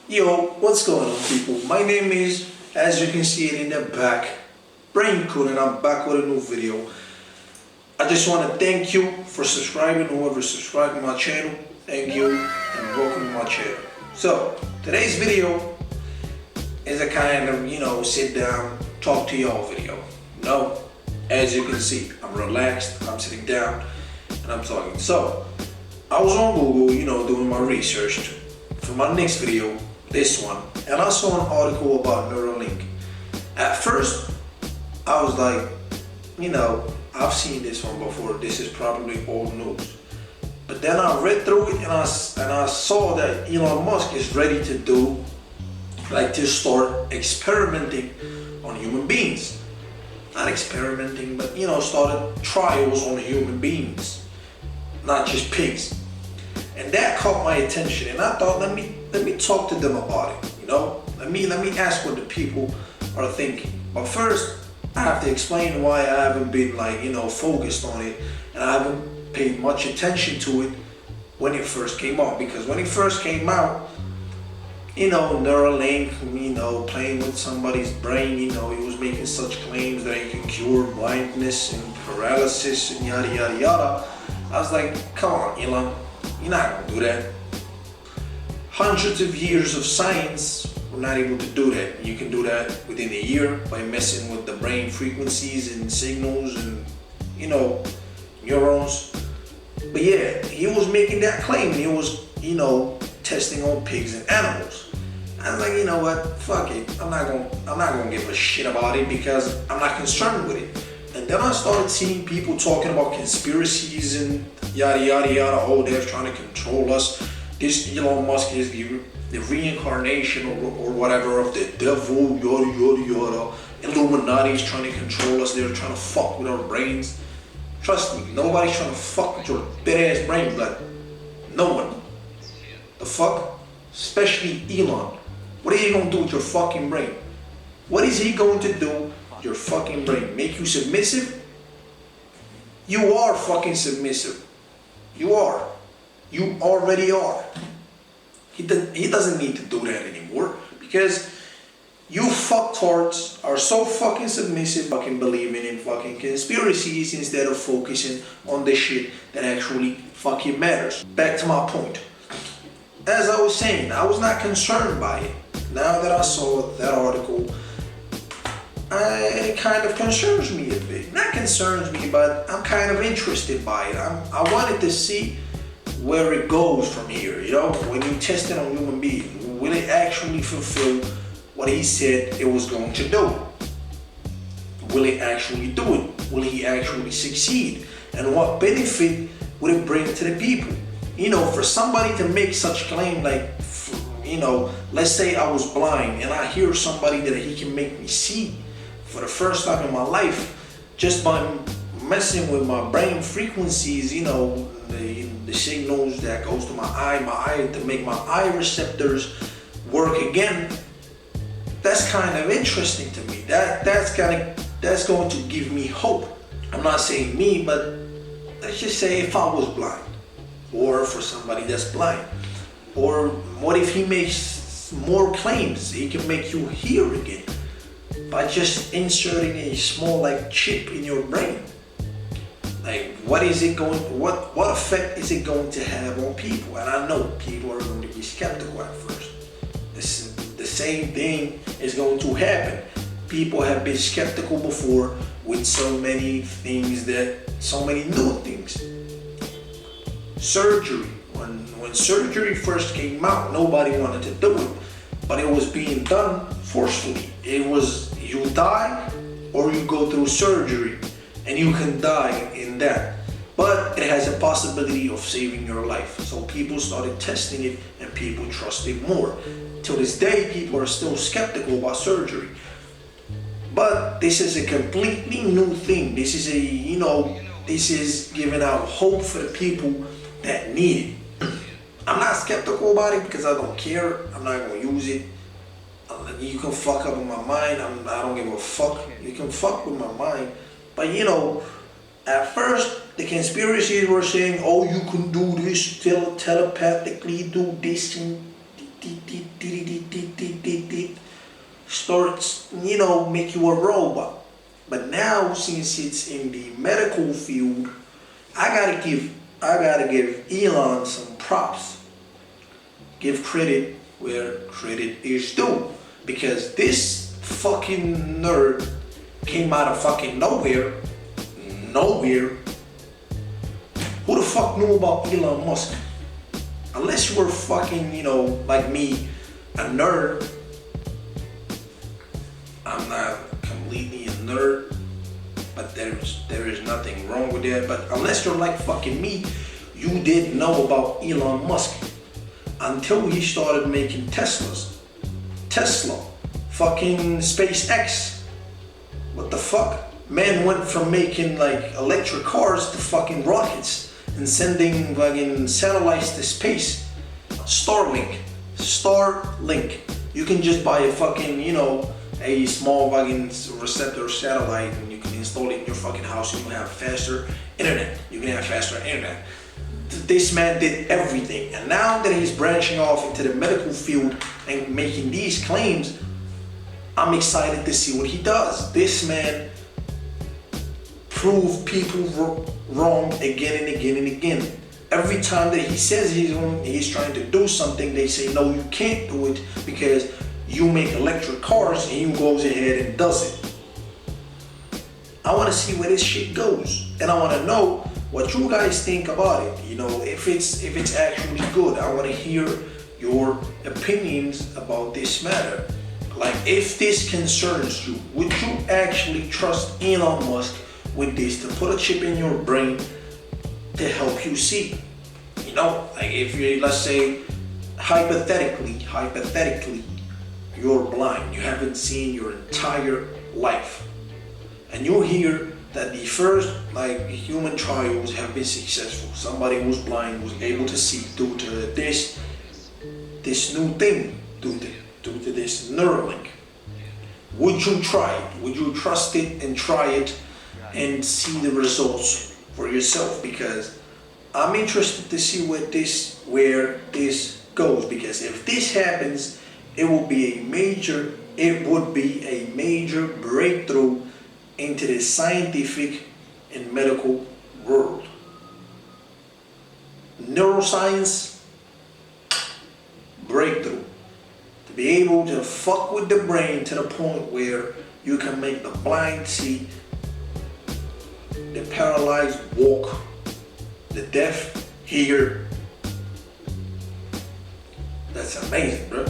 Yo, what's going on, people? My name is, as you can see it in the back, Brain Cool, and I'm back with a new video. I just want to thank you for subscribing, whoever subscribed to my channel. Thank you, and welcome to my channel. So, today's video is a kind of, sit down, talk to y'all video. As you can see, I'm relaxed, I'm sitting down, and I'm talking. So, I was on Google, doing my research for my next video, this one, and I saw an article about Neuralink. At first, I was like, I've seen this one before, this is probably old news. But then I read through it and I saw that Elon Musk is ready to start experimenting on human beings. Not experimenting, but started trials on human beings, not just pigs. And that caught my attention, and I thought, let me talk to them about it. Let me ask what the people are thinking. But first, I have to explain why I haven't been focused on it, and I haven't paid much attention to it when it first came out. Because when it first came out, Neuralink, playing with somebody's brain, he was making such claims that it can cure blindness and paralysis and yada yada yada. I was like, come on, Elon. You're not gonna do that. Hundreds of years of science were not able to do that. You can do that within a year by messing with the brain frequencies and signals and neurons. But yeah, he was making that claim, and he was testing on pigs and animals. I was like, you know what? Fuck it. I'm not gonna give a shit about it because I'm not concerned with it. And then I started seeing people talking about conspiracies and yada yada yada. Oh, they're trying to control us. This Elon Musk is the reincarnation or whatever of the devil, yada yada yada. Illuminati is trying to control us. They're trying to fuck with our brains. Trust me, nobody's trying to fuck with your dead ass brain, blood. No one. The fuck? Especially Elon. What is he gonna do with your fucking brain? What is he going to do? Your fucking brain make you submissive? You are fucking submissive. You are. You already are. He doesn't need to do that anymore because you fucktards are so fucking submissive, fucking believing in fucking conspiracies instead of focusing on the shit that actually fucking matters. Back to my point. As I was saying, I was not concerned by it. Now that I saw that article, it kind of concerns me a bit. Not concerns me, but I'm kind of interested by it. I wanted to see where it goes from here. When you test it on human beings, will it actually fulfill what he said it was going to do? Will it actually do it? Will he actually succeed? And what benefit would it bring to the people? For somebody to make such claim, let's say I was blind and I hear somebody that he can make me see for the first time in my life, just by messing with my brain frequencies, the signals that goes to my eye to make my eye receptors work again. That's kind of interesting to me. That's going to give me hope. I'm not saying me, but let's just say if I was blind, or for somebody that's blind, or what if he makes more claims? He can make you hear again by just inserting a small chip in your brain. What effect is it going to have on people? And I know people are going to be skeptical at first. The same thing is going to happen. People have been skeptical before with so many new things. Surgery. When surgery first came out, nobody wanted to do it, but it was being done forcefully. It was, you die or you go through surgery, and you can die in that. But it has a possibility of saving your life. So people started testing it and people trusted more. Till this day, people are still skeptical about surgery. But this is a completely new thing. This is giving out hope for the people that need it. I'm not skeptical about it because I don't care. I'm not going to use it. You can fuck up with my mind. I don't give a fuck. You can fuck with my mind. But at first, the conspiracies were saying, oh, you can do this, telepathically do this and starts, make you a robot. But now, since it's in the medical field, I gotta give Elon some props. Give credit where credit is due. Because this fucking nerd came out of fucking nowhere. Who the fuck knew about Elon Musk? Unless you were fucking, like me, a nerd. I'm not completely a nerd, but there is nothing wrong with that. But unless you're like fucking me, you didn't know about Elon Musk until he started making Teslas. Tesla, fucking SpaceX. What the fuck? Man went from making like electric cars to fucking rockets and sending fucking satellites to space. Starlink. You can just buy a fucking, a small fucking receptor satellite and you can install it in your fucking house. You can have faster internet. This man did everything. And now that he's branching off into the medical field and making these claims, I'm excited to see what he does. This man proved people wrong again and again and again. Every time that he says he's trying to do something, they say, no, you can't do it because you make electric cars, and he goes ahead and does it. I want to see where this shit goes, and I want to know what you guys think about it. If it's actually good. I want to hear your opinions about this matter. Like, if this concerns you, would you actually trust Elon Musk with this to put a chip in your brain to help you see? Like if you, let's say, hypothetically, you're blind, you haven't seen your entire life, and you hear that the first human trials have been successful. Somebody who's blind was able to see due to this new thing, due to this neuralink. Would you try it? Would you trust it and try it and see the results for yourself? Because I'm interested to see where this goes. Because if this happens, it would be a major breakthrough into the scientific and medical world. Neuroscience breakthrough. To be able to fuck with the brain to the point where you can make the blind see, the paralyzed walk, the deaf hear. That's amazing, bro.